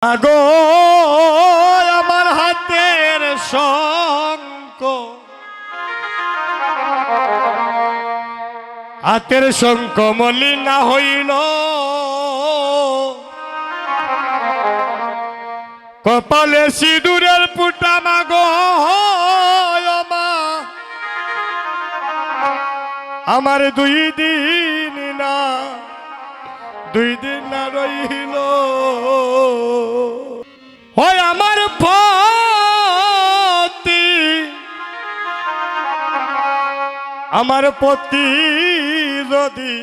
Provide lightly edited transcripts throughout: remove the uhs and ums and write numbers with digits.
আগো আমার হাতের শঙ্খ, হাতের শঙ্খ মলিন না হইল, কপালে সিঁদুরের পুটা মাগো আমার দুই দিন না রইল। হয় আমার পতি যদি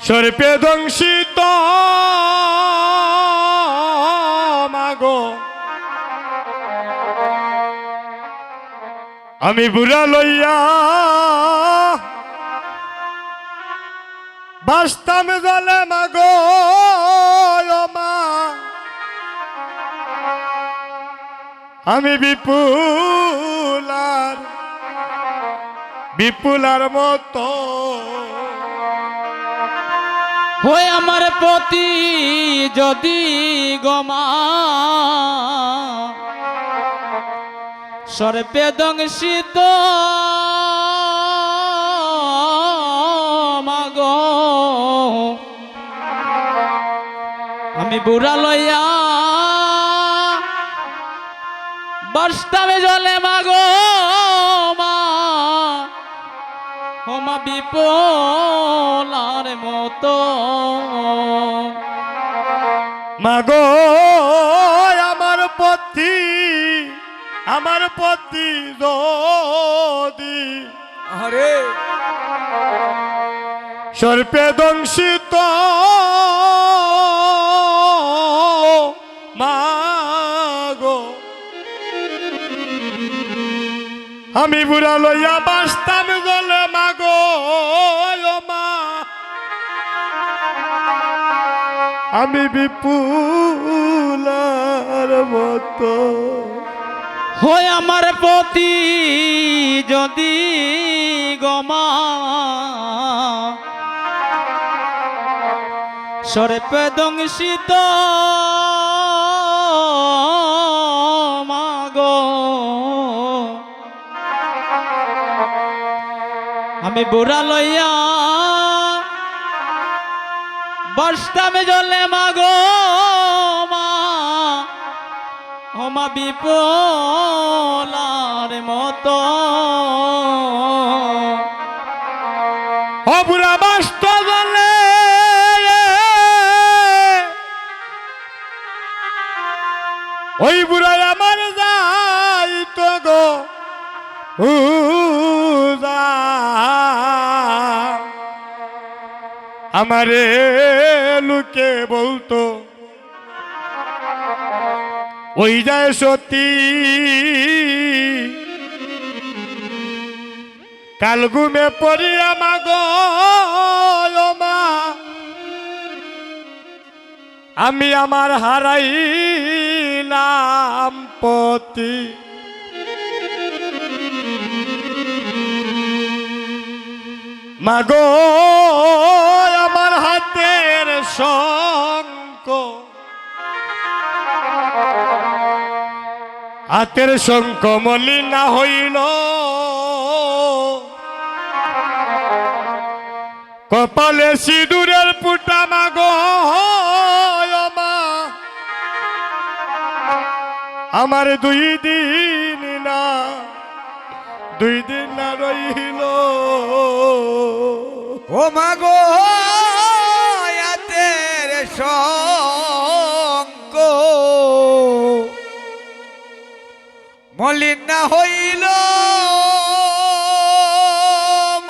সর্পে দংশিত মাগো, আমি বুড়া লইয়া বাস্তাম জলে মাগো মা, আমি বিপুলার মতো হয়ে আমার প্রতি যদি গমা সর্পে দংশিত মাগো, আমি বুড়া লইয়া বাস্তামে জলে মাগো মা, হোমা বিপলার মতো মাগো আমার পতি যদি আরে সর্পে দংশিত মাগো, আমি বুড়া লইয়া বাস্তাম গলে মাগো মা, আমি বিপুলার মতো হয় আমার প্রতি যদি গমা সর্পে দংশিত মাগো, আমি বুড়া লইয়া বাস্তামে জলে মাগো মা, হোমা বিপলার মতো বুড়া বাস্ত জলে ওই বুড়াই আমার যাইত গো আমারে লোকে বলতো ওই যায় সতী, কাল ঘুমে পড়িয়া মাগো মা, আমি আমার হারাইলাম পতি, মাগো আমার হাতের শঙ্খ, হাতের শঙ্খ মলিন না হইল, কপালে সিঁদুরের পুটা মাগো মা, আমার দুই দিন না রইল। ও মাগো হাতের শঙ্খ মলিন না হইল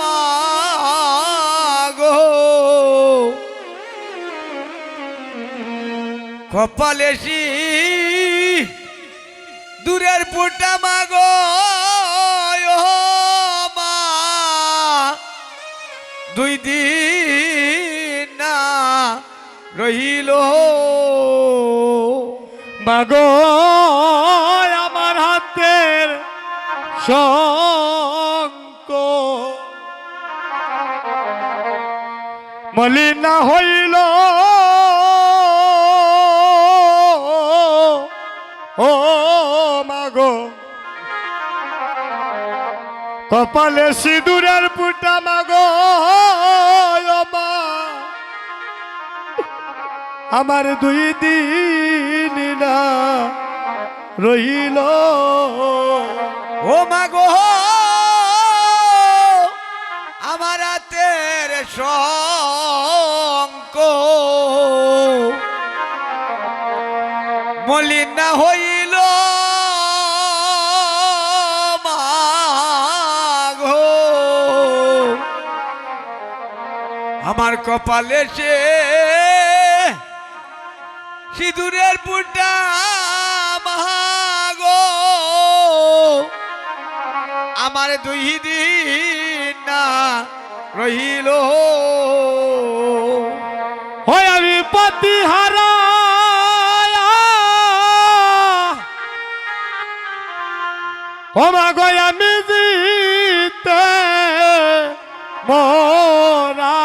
মাগো, কপালে দূরের পুটা মাগো মা, দুই দিন না রইল মাগো আমার হাতের শঙ্খ মলিন না হইল কপালে সিঁদুরের পুটা মাগো মা আমার 2 দিন না রইল ও মাগো আমার হাতের শঙ্ক মলিন না হইল মাগো আমার কপালে সে সিঁদুরের পুটা মাগো আমার 2 দিন না রহিল হয় আমি পতি হারা ও মাগো আমি জিতে মরা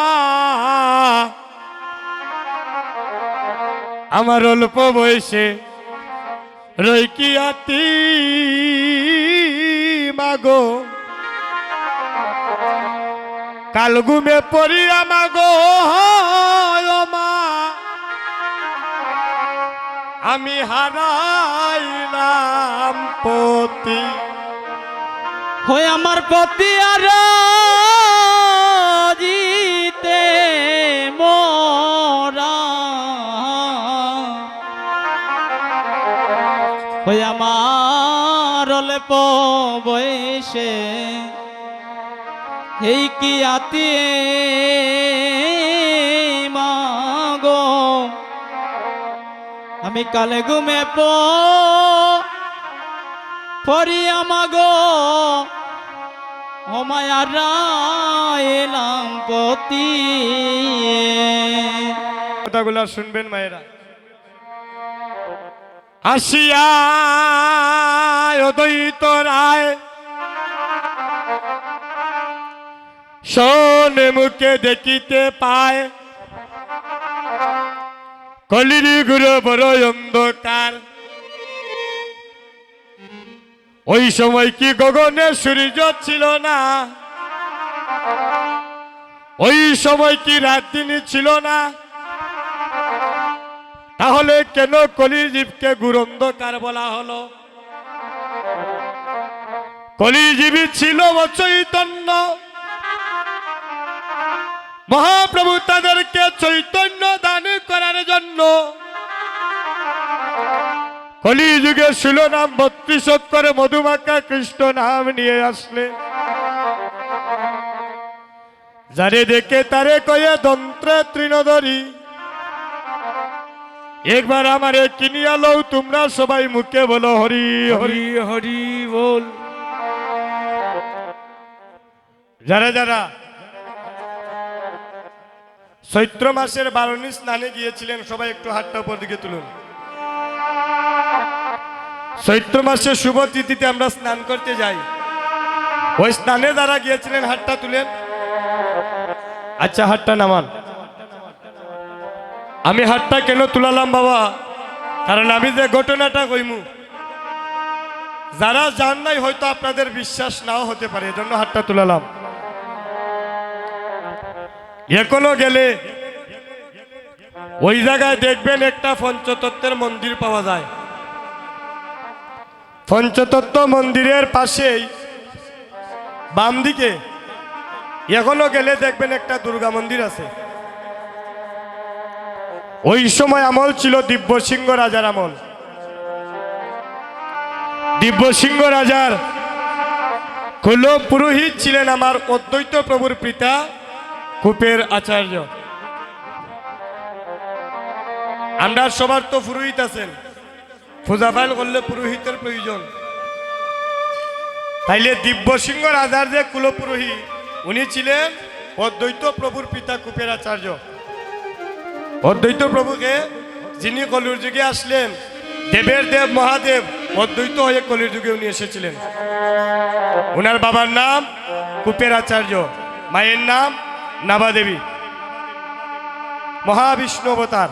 আমার অল্প বয়সে রইকিয়াতি মাগো কাল ঘুমে পড়িয়া মাগো মা আমি হারাইলাম পতি হয়ে আমার পতি আর জিতে মোরা হয়ে আমার অল্প বয়সে এই কি আতি মাগো আমি কালে ঘুমে পড়িয়া মাগো মায়ারা এলাম পতি কথাগুলো শুনবেন মায়েরা আসিয়া অদ্বৈত রায় শোনে মুখে দেখিতে পায় কলির গুরু বড় অন্ধকার ওই সময় কি গগনে সূর্য ছিল না ওই সময় কি রাত দিন ছিল না তাহলে কেন কলিজীবকে গুরন্ধকার বলা হলো কলিজীবী ছিল অচৈতন্য মহাপ্রভু তাদেরকে চৈতন্য দান করার জন্য কলিযুগে শিলনাম 32 অক্ষরে মধুমাখা কৃষ্ণ নাম নিয়ে আসলে যারে দেখে তারে কয়ে দন্ত্রে তৃণধরী একবার আমারে কিনিয়া লও তোমরা সবাই মুখে বলো হরি হরি হরি বল যারা যারা চৈত্র মাসের 12 স্নানে গিয়েছিলেন সবাই একটু হাতটা উপর দিকে তুলুন চৈত্র মাসের শুভ তিথিতে আমরা স্নান করতে যাই ওই স্নানে যারা গিয়েছিলেন হাতটা তুলেন আচ্ছা হাতটা নামান আমি হাতটা কেন তুলালাম বাবা কারণ আমি যে ঘটনাটা কইমু যারা জান নাই হয়তো আপনাদের বিশ্বাস নাও হতে পারে এজন্য হাতটা তুলালাম এখনো গেলে ওই জায়গায় দেখবেন একটা পঞ্চতত্ত্বের মন্দির পাওয়া যায় পঞ্চতত্ত্ব মন্দিরের পাশেই বাম দিকে এখনো গেলে দেখবেন একটা দুর্গা মন্দির আছে ওই সময় আমল ছিল দিব্যসিংহ রাজার আমল দিব্যসিংহ রাজার কুল পুরোহিত ছিলেন আমার অদ্বৈত প্রভুর পিতা কুপের আচার্য আমরা সবার তো পুরোহিত আছেন পূজা পাল করলে পুরোহিতের প্রয়োজন তাইলে দিব্যসিংহ রাজার যে কুল পুরোহিত উনি ছিলেন অদ্বৈত প্রভুর পিতা কুপের আচার্য অদ্বৈত প্রভুকে যিনি কলির যুগে আসলেন দেবের দেব মহাদেব অদ্বৈত হয়ে কলির যুগে উনি এসেছিলেন ওনার বাবার নাম কুপের আচার্য মায়ের নাম নাভাদেবী মহাবিষ্ণু অবতার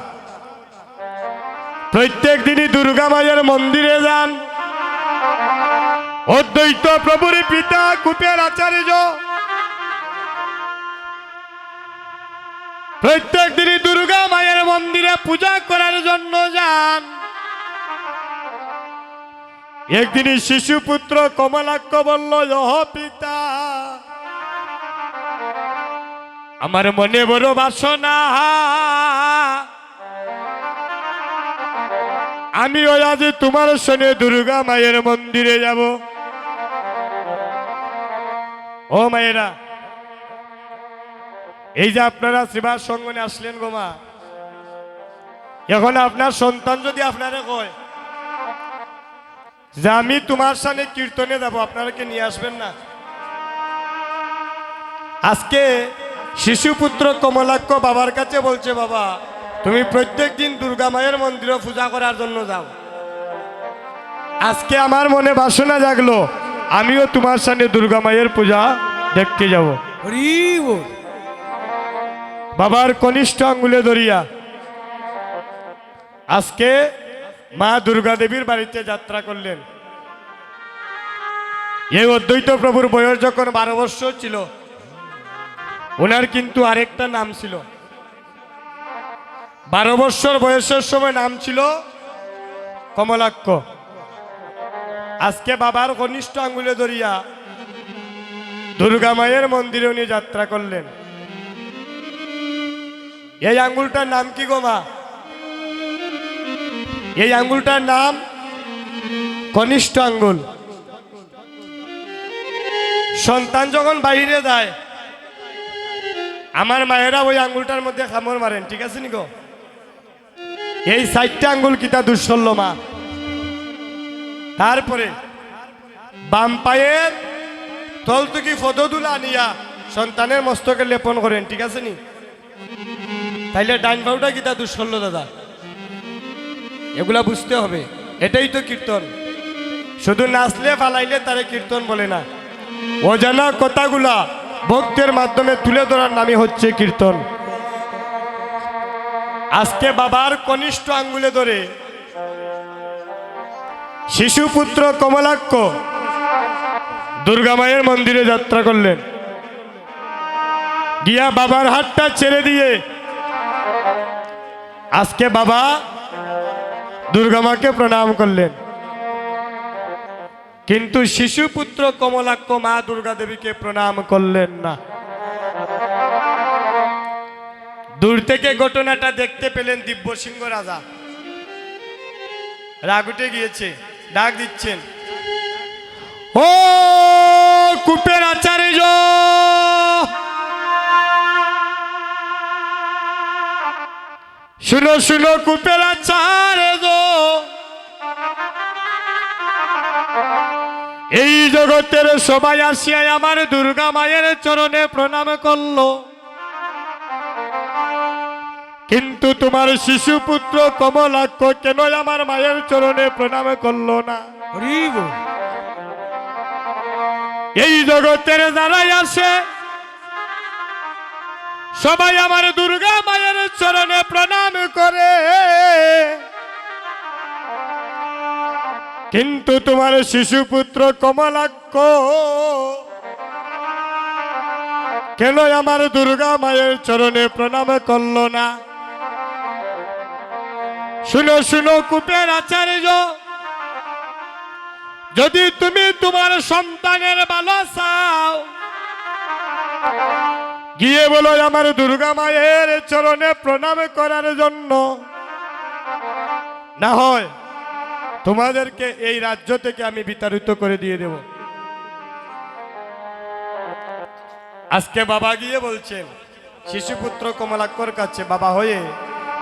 প্রত্যেক দিনই দুর্গা মায়ের মন্দিরে যান অদ্বৈত প্রভুর পিতা কুপের আচার্য প্রত্যেক দিনই দুর্গা মায়ের মন্দিরে পূজা করার জন্য যান। একদিনই শিশুপুত্র কমলাক্ষ বলল, ওহ পিতা, আমার মনে বড় বাসনা, আমি ওই আজ তোমার সঙ্গে দুর্গা মায়ের মন্দিরে যাব। ও মায়েরা, এই যে আপনারা শ্রীবাস সঙ্গনে আসলেন গো মা, এখন আপনার সন্তান যদি আপনারে কয় যে আমি তোমার সামনে কীর্তনে যাব, আপনারা কি নিয়ে আসবেন না? আজকে শিশুপুত্র কমলাক্ষ বাবার কাছে বলছে, বাবা তুমি প্রত্যেক দিন দুর্গা মায়ের মন্দিরে পূজা করার জন্য যাও, আজকে আমার মনে বাসনা জাগলো, আমিও তোমার সামনে দুর্গা মায়ের পূজা দেখতে যাব। হরি বল। বাবার কনিষ্ঠ আঙ্গুলে ধরিয়া আজকে মা দুর্গা দেবীর বাড়িতে যাত্রা করলেন। এই অদ্বৈত প্রভুর বয়স যখন 12 বছর ছিল, ওনার কিন্তু আরেকটা নাম ছিল। 12 বছর বয়সের সময় নাম ছিল কমলাক্ষ। আজকে বাবার কনিষ্ঠ আঙ্গুলে ধরিয়া দুর্গা মায়ের মন্দিরে উনি যাত্রা করলেন। এই আঙ্গুলটার নাম কি গো মা? এই আঙ্গুলটার নাম কনিষ্ঠ আঙ্গুল। সন্তান যখন বাইরে যায়, আমার মায়েরা ওই আঙ্গুলটার মধ্যে কামড় মারেন, ঠিক আছে নি গো? এই 4টা আঙ্গুল কিতা দুঃসল্য মা। তারপরে বাম পায়ের তল থেকে ফদদুলা আনিয়া সন্তানের মস্তকে লেপন করেন, ঠিক আছে নি? তাইলে ডাইন পাউটা কিতা দুঃসল্য দাদা, এগুলা বুঝতে হবে। এটাই তো কীর্তন। শুধু নাচলে ফালাইলে তারে কীর্তন বলে না, অজানা কথাগুলা ভক্তের মাধ্যমে তুলে ধরার নামই হচ্ছে কীর্তন। আজকে বাবার কনিষ্ঠ আঙ্গুলে ধরে শিশুপুত্র কমলাক্ষ দুর্গা মায়ের মন্দিরে যাত্রা করলেন। গিয়া বাবার হাতটা ছেড়ে দিয়ে আজকে বাবা দুর্গা মাকে প্রণাম করলেন। কিন্তু শিশুপুত্র কমলাক্ষ মা দুর্গা দেবীকে প্রণাম করলেন না। দূর থেকে ঘটনাটা দেখতে পেলেন দিব্যসিংহ রাজা। রাগ উঠে গিয়েছে, ডাক দিচ্ছেন, ও কুপের আচার্য, শুনো শুনো কুপের আচার্য, এই জগতের সবাই আসিয়া আমার দুর্গা মায়ের চরণে প্রণাম করলো, কিন্তু তোমার শিশুপুত্র কমলাক্ষ কেন আমার মায়ের চরণে প্রণাম করলো না? হরি বল। এই জগতের যারাই আসে সবাই আমার দুর্গা মায়ের চরণে প্রণাম করে, কিন্তু তোমার শিশুপুত্র কমলাক্ষ কেন আমার দুর্গা মায়ের চরণে প্রণাম করলো না? শুনো শুনো কুপের আচার্য, যদি তুমি তোমার সন্তানের ভালো চাও, গিয়ে বলো আমার দুর্গা মায়ের চরণে প্রণাম করার জন্য, না হয় তোমাদেরকে এই রাজ্য থেকে আমি বিতাড়িত করে দিয়ে দেব। আজকে বাবা গিয়ে বলছেন শিশুপুত্র কমলাক্ষর কাছে, বাবা হয়ে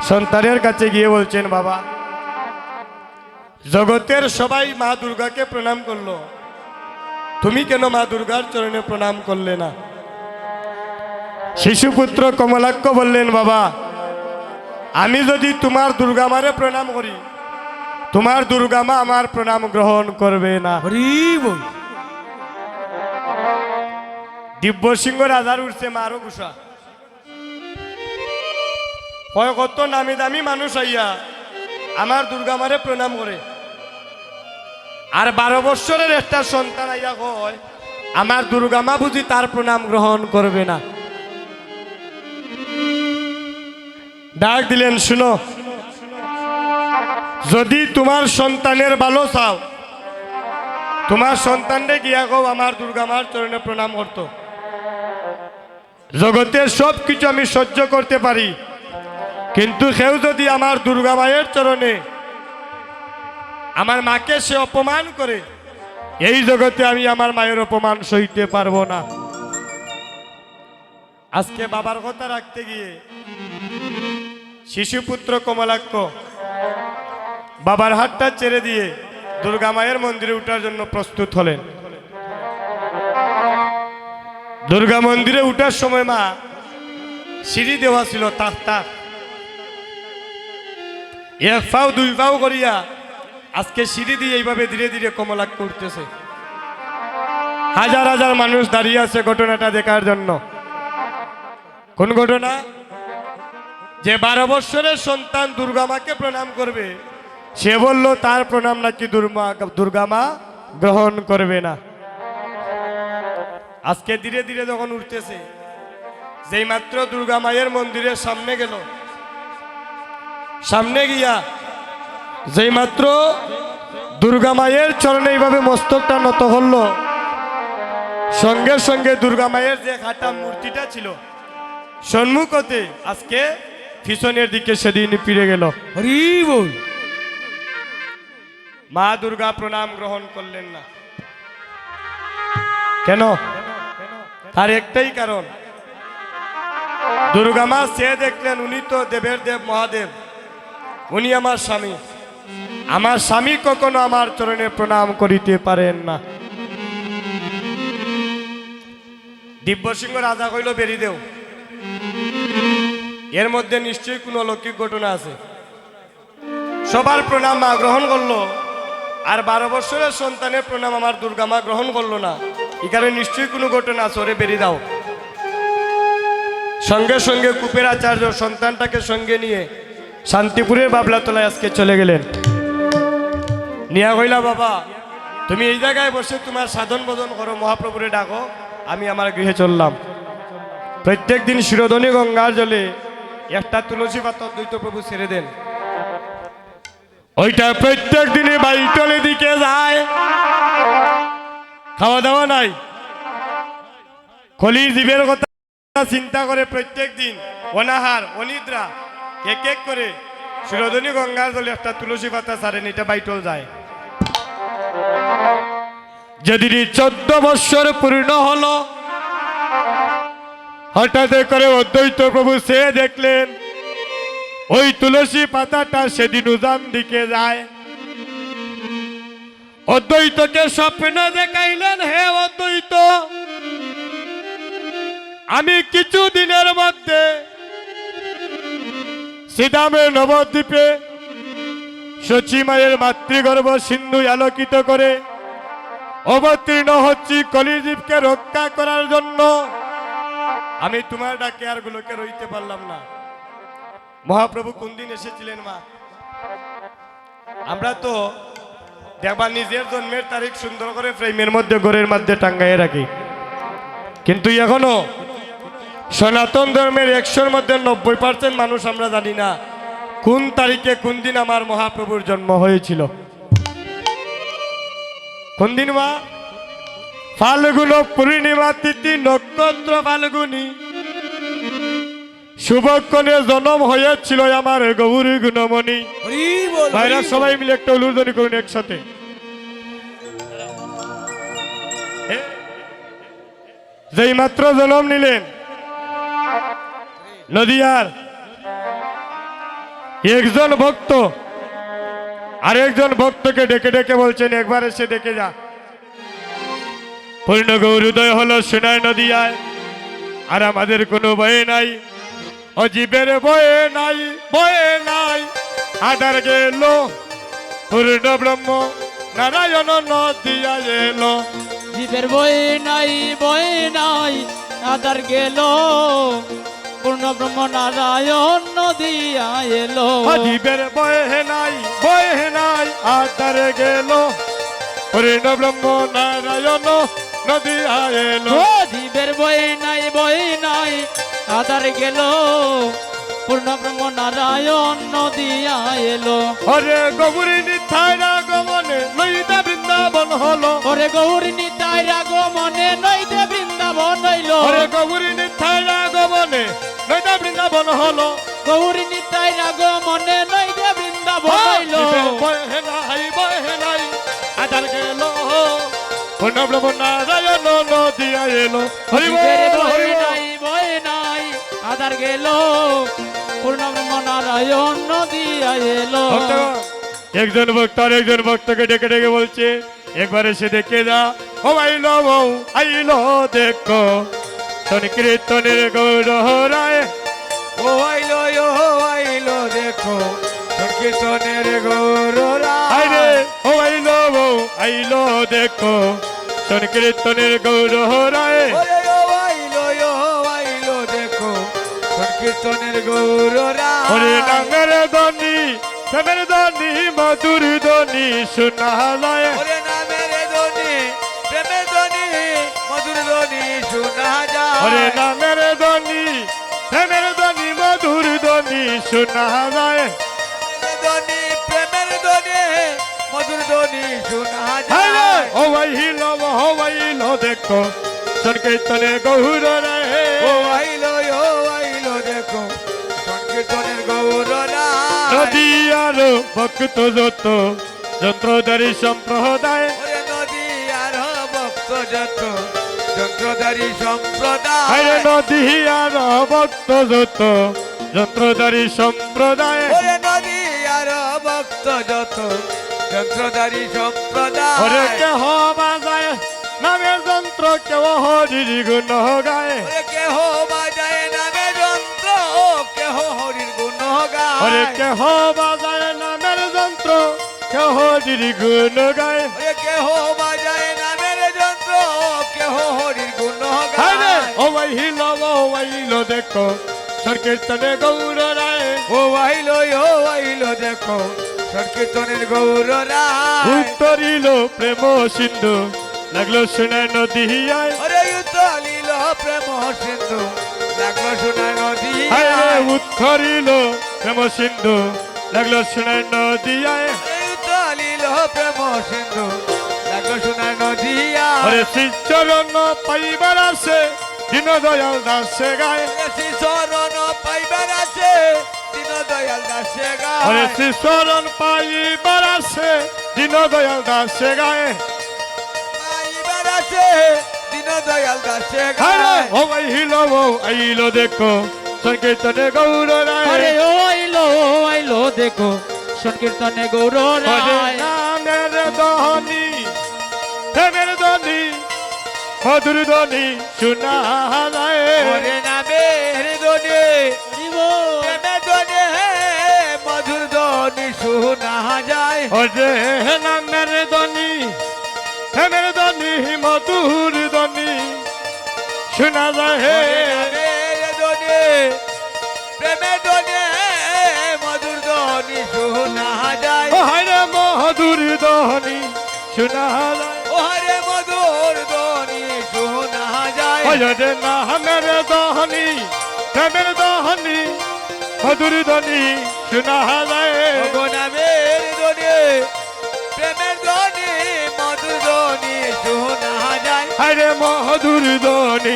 সন্তানের কাছে গিয়ে বলছেন, বাবা জগতের সবাই মা দুর্গাকে প্রণাম করলো, তুমি কেন মা দুর্গার চরণে প্রণাম করলে না? শিশুপুত্র কমলাক্ষ বললেন, বাবা আমি যদি তোমার দুর্গা মারে প্রণাম করি, তোমার দুর্গা মা আমার প্রণাম গ্রহণ করবে না। হরি বল। দিব্যসিংহ রাজার উঠছে মারও গুসা, কত নামি দামি মানুষ আইয়া আমার দুর্গা মারে প্রণাম করে, আর 12 বৎসরের একটা সন্তান আইয়া কয় আমার দুর্গা মা বুঝি তার প্রণাম গ্রহণ করবে না। ডাক দিলেন, শুনো, যদি তোমার সন্তানের ভালো চাও, তোমার সন্তানরে গিয়া কও আমার দুর্গা মার চরণে প্রণাম করতো। জগতের সব কিছু আমি সহ্য করতে পারি, কিন্তু কেউ যদি আমার দুর্গা মায়ের চরণে আমার মাকে সে অপমান করে, এই জগতে আমি আমার মায়ের অপমান সইতে পারবো না। আজকে বাবার কথা রাখতে গিয়ে শিশুপুত্র কমলাক্ষ বাবার হাতটা ছেড়ে দিয়ে দুর্গা মায়ের মন্দিরে উঠার জন্য প্রস্তুত হলেন। দুর্গা মন্দিরে উঠার সময় মা সিঁড়ি দেওয়া ছিল তাক, এক পাও দুই পাও করিয়া আজকে সিঁড়ি দিয়ে এইভাবে ধীরে ধীরে কমলাক্ষ উঠতেছে। হাজার হাজার মানুষ দাঁড়িয়ে আছে ঘটনাটা দেখার জন্য। কোন ঘটনা? যে 12 বৎসরের সন্তান দুর্গা মাকে প্রণাম করবে, সে বলল তার প্রণাম নাকি দুর্গা মা গ্রহণ করবে না। আজকে ধীরে ধীরে যখন উঠতেছে, যেই মাত্র দুর্গা মায়ের মন্দিরের সামনে গেল, সামনে গিয়া যেই মাত্র দুর্গা মায়ের চরণে এইভাবে মস্তকটা নত হল, সঙ্গে সঙ্গে দুর্গা মায়ের যে খাটা মূর্তিটা ছিল সম্মুখ হতে আজকে পিছনের দিকে সেদিন ফিরে গেল। হরি বল। মা দুর্গা প্রণাম গ্রহণ করলেন না। কেন? তার একটাই কারণ, দুর্গা মা সে দেখলেন উনি তো দেবের দেব মহাদেব, উনি আমার স্বামী, আমার স্বামী কখনো আমার চরণে প্রণাম করিতে পারেন না। দিব্যসিংহ রাজা কইল বেরি দেও, এর মধ্যে নিশ্চয়ই কোনো অলৌকিক ঘটনা আছে। সবার প্রণাম মা গ্রহণ করলো, আর 12 বৎসরের সন্তানের প্রণাম আমার দুর্গা মা গ্রহণ করলো না, এখানে নিশ্চয়ই কোনো ঘটনা আছে, ওরে বেরিয়ে দাও। সঙ্গে সঙ্গে কুপের আচার্য সন্তানটাকে সঙ্গে নিয়ে শান্তিপুরের বাবলাতলায় আজকে চলে গেলেন। নিয়া কইলা, বাবা তুমি এই জায়গায় বসে তোমার সাধন ভজন করো, মহাপ্রভুরে ডাকো, আমি আমার গৃহে চললাম। প্রত্যেক দিন শিরোধনী গঙ্গার জলে একটা তুলসী পাতা দ্বৈত প্রভু ছেড়ে দেন, ওইটা প্রত্যেক দিনে বাইটলের দিকে যায়। খাওয়া দাওয়া নাই, খলির জীবের কথা চিন্তা করে প্রত্যেক দিন অনাহার অনিদ্রা এক এক করে শিরোধনী গঙ্গার জলে একটা তুলসী পাতা ছাড়েন, এটা বাইটল যায়। যেদিন 14 বৎসর পূর্ণ হলো, হঠাৎ করে অদ্বৈত প্রভু সে দেখলেন ওই তুলসী পাতাটা সেদিন উজান দিকে যায়। অদ্বৈতকে স্বপ্ন দেখাইলেন, হে অদ্বৈত, আমি কিছু দিনের মধ্যে শ্রীধামের নবদ্বীপে সচী মায়ের মাতৃগর্ভ সিন্ধু আলোকিত করে অবতীর্ণ হচ্ছি কলিজীবকে রক্ষা করার জন্য। আমি তোমার ডাকে আর গুলোকে রইতে পারলাম না। মহাপ্রভু কোন দিন এসেছিলেন মা? আমরা তো দেখবা নিজের জন্মের তারিখ সুন্দর করে ফ্রেমের মধ্যে ঘরের মধ্যে টাঙ্গাইয়ে রাখি, কিন্তু এখনো সনাতন ধর্মের 100-র মধ্যে 90% মানুষ আমরা জানি না কোন তারিখে কোন দিন আমার মহাপ্রভুর জন্ম হয়েছিল। কোন দিন মা? ফাল্গুন পূর্ণিমা তিথি নক্ষত্র ফাল্গুনি শুভক্ষণে জন্ম হয়েছিল আমার গৌরী গুণমণি। ভাইরা সবাই মিলে একটা উলুধ্বনি করুন একসাথে। যেই মাত্র জন্ম নিলেন নদিয়ার একজন ভক্ত আরেকজন ভক্তকে ডেকে ডেকে বলছেন, একবার এসে দেখে যা। পূর্ণ গৌরোদয় হলো সোনার নদিয়ায়, আর আমাদের কোনো ভয় নাই, অজীবের ভয়ে নাই, ভয়ে নাই। আধার গেল পূর্ণ ব্রহ্ম নারায়ণ নদিয়া এলো। জীবের বই নাই, বই নাই, আদার গেল পূর্ণ ব্রহ্ম নারায়ণ নদিয়া এলো। অজীবের ভয়ে নাই, ভয়ে নাই, আধার গেল হরিণ ব্রহ্ম নারায়ণ নদিয়া এলো ও জীবের বই নাই আদার গেল পূর্ণ ব্রহ্ম নারায়ণ নদিয়া এলো হরে গৌরী নিথায় রাগমনে লইতে বৃন্দাবন হলো ওরে গৌরী নিতাই রাগমনে নইতে বৃন্দাবন হইল হরে গৌরী নিথায় রাগমনে লইতে বৃন্দাবন হলো গৌরী নিতাই রাগমনে নইতে বৃন্দাবন হইল বহে নাই আদার গেল পূর্ণ ব্রহ্ম নারায়ণ নদিয়া এলো হরি জীবের বল হরি বই নাই আদার গেল পূর্ণ ব্রহ্ম নারায়ণ নদিয়া এলো ভক্তগণ, একজন ভক্ত আর একজন ভক্তকে ডেকে ডেকে বলছে একবার এসে দেখে যা ও আইলো বউ আইলো দেখো সংকীর্তনের গৌরহরায় ও আইলো দেখো সংকীর্তনের গৌররা আরে ও আইলো বউ আইলো দেখো সংকীর্তনের গৌরহরায় আইলো দেখো সংকীর্তনের গৌররা হরে নামের ধ্বনি প্রেমের ধ্বনি মধুর ধ্বনি শোনা যায় ওরে নামের ধ্বনি প্রেমের ধ্বনি মধুর ধ্বনি শোনা যায় হরে নামের ধ্বনি প্রেমের ধ্বনি মধুর ধ্বনি শোনা যায় ধ্বনি প্রেমের ধ্বনি মধুর ধ্বনি শোনা হায় যায় ও আইলো দেখো সংকীর্তনে গৌর রে ও আইলো দেখো সংকীর্তনের গৌররা নদী আর ভক্ত যত যন্ত্রধারী সম্প্রদায় ওরে নদী আর ভক্ত যত যন্ত্রধারী সম্প্রদায় হায় নদী আর ভক্ত যত যন্ত্রধারী সম্প্রদায় ওরে নদী আর ভক্ত যত যন্ত্রধারী সম্প্রদায় ওরে কেহ বাজায় নামের যন্ত্র কেহ হরির গুণ গায় ওরে কেহ বাজায় নামে যন্ত্র কেহ হরির গুণ ওরে গায় কেহ বাজায় নামের যন্ত্র কেহ হরির গুণ গায় ওরে কেহ বাজায় নামের যন্ত্র কেহ হরির গুণ হায় গায় ও আইলো দেখো সংকীর্তনে গৌর রায় ও আইলো দেখো সংকীর্তনের গৌররা উত্তরিল প্রেম সিন্ধু লাগলো শোনায় নদিয়ায় ওরে উতলিল প্রেম সিন্ধু লাগলো সোনার নদী হায় উত্তরিল প্রেম সিন্ধু লাগলো শোনায় নদিয়ায় উতলিল প্রেম সিন্ধু লাগলো সোনার নদী হরে শ্রীচরণ পাইবার আছে দিন দয়াল দাসে গায় শরণ পাইবার আছে দিন দয়াল দাসে হরে গায় শ্রীচরণ পাইবার আছে দিন দয়াল দাসে গায় পাইবার আছে দিন দয়াল দাসে হায় গায় ও আইলো দেখো সংকীর্তনে গৌর আরে রায় ও আইলো দেখো সংকীর্তনে গৌর হরে রায় নামের ধ্বনি প্রেমের ধ্বনি মধুর ধ্বনি শোনা যায় ওরে নামের ধ্বনি প্রেমের ধ্বনি মধুর ধ্বনি শোনা যায় হরে নামের ধ্বনি প্রেমের ধ্বনি মধুর ধ্বনি শোনা যায় ওরে নামের ধ্বনি প্রেমের ধ্বনি মধুর ধ্বনি শোনা যায় হরে মধুর ধ্বনি শোনা যায় ওরে মধুর ধ্বনি শোনা যায় হরে নামের ধ্বনি প্রেমের ধ্বনি মধুর ধ্বনি শোনা যায় ওগো নামের ধ্বনি প্রেমের ধ্বনি মধুর ধ্বনি শোনা যায় হরে মধুর ধ্বনি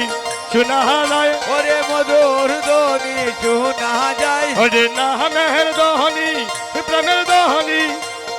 শোনা যায় ওরে মধুর ধ্বনি শোনা যায় হরে নামের ধ্বনি প্রেমের ধ্বনি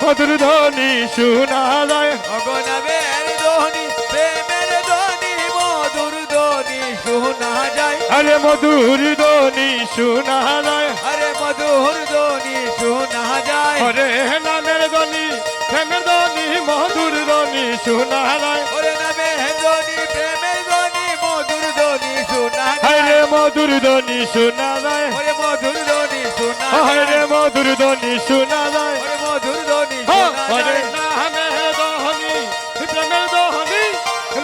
মধুর ধ্বনি শোনা যায় ওগো নামের ধ্বনি প্রেমের ধ্বনি মধুর ধ্বনি শোনা যায় হরে মধুর ধ্বনি শোনা যায় আরে মধুর ধ্বনি শোনা যায় হরে নামের ধ্বনি প্রেমের ধ্বনি মধুর ধ্বনি শোনা যায় ওরে নামের ধ্বনি প্রেমের ধ্বনি মধুর ধ্বনি শোনা হরে যায় মধুর ধ্বনি শোনা যায় ওরে মধুর ধ্বনি শোনা হরে যায় মধুর ধ্বনি শোনা যায় ওরে মধুর ধ্বনি হরে শোনা যায় নামের ধ্বনি প্রেমের ধ্বনি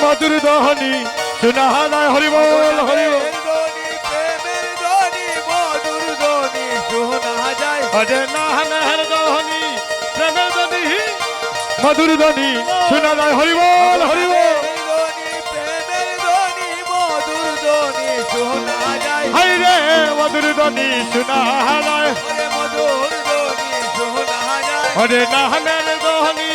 মধুর ধ্বনি শোনা যায় হরি বল হরি বল প্রেমের ধ্বনি মধুর ধ্বনি শোনা যায় হরে নামের ধ্বনি প্রেমের ধ্বনি মধুর ধ্বনি শোনা যায় হরিবল হরিবল প্রেমের ধ্বনি মধুর ধ্বনি শোনা যায় হাই রে মধুর ধ্বনি শোনা যায় ওরে মধুর ধ্বনি শোনা যায় হরে নামের ধ্বনি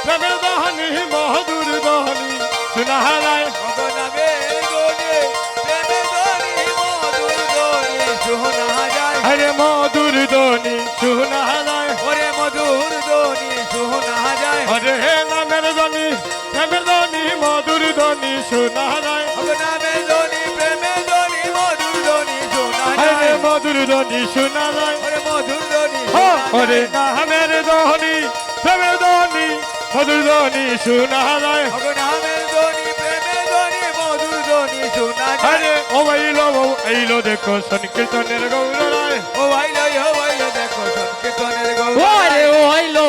প্রেমের ধ্বনি মধুর ধ্বনি শোনা যায় ভগনামের ধ্বনি প্রেমের ধ্বনি মধুর ধ্বনি শোনা যায় হরে মধুর ধ্বনি শোনা যায় ওরে মধুর ধ্বনি শোনা যায় হরে নামের ধ্বনি প্রেমের ধ্বনি মধুর ধ্বনি শোনা যায় ভগনামের ধ্বনি প্রেমের ধ্বনি মধুর ধ্বনি শোনা হরে যায় মধুর ধ্বনি শোনা যায় ওরে মধুর ধ্বনি হরে নামের ধ্বনি প্রেমের ধ্বনি মধুর ধ্বনি শোনা যায় ভগনামের ধ্বনি প্রেমের ধ্বনি মধুর ধ্বনি শোনা যায় আরে ও আইলো দেখো সংকীর্তনের গৌরায় ও ভাইলো দেখো সংকীর্তনের ওরে গৌরব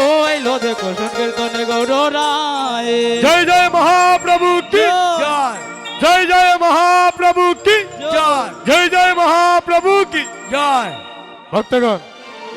ও আইলো দেখো সংকীর্তনে গৌরায় জয় জয় মহাপ্রভু কি জয় জয় জয় মহাপ্রভু কি জয় জয় জয় মহাপ্রভু কি জয় ভক্তগণ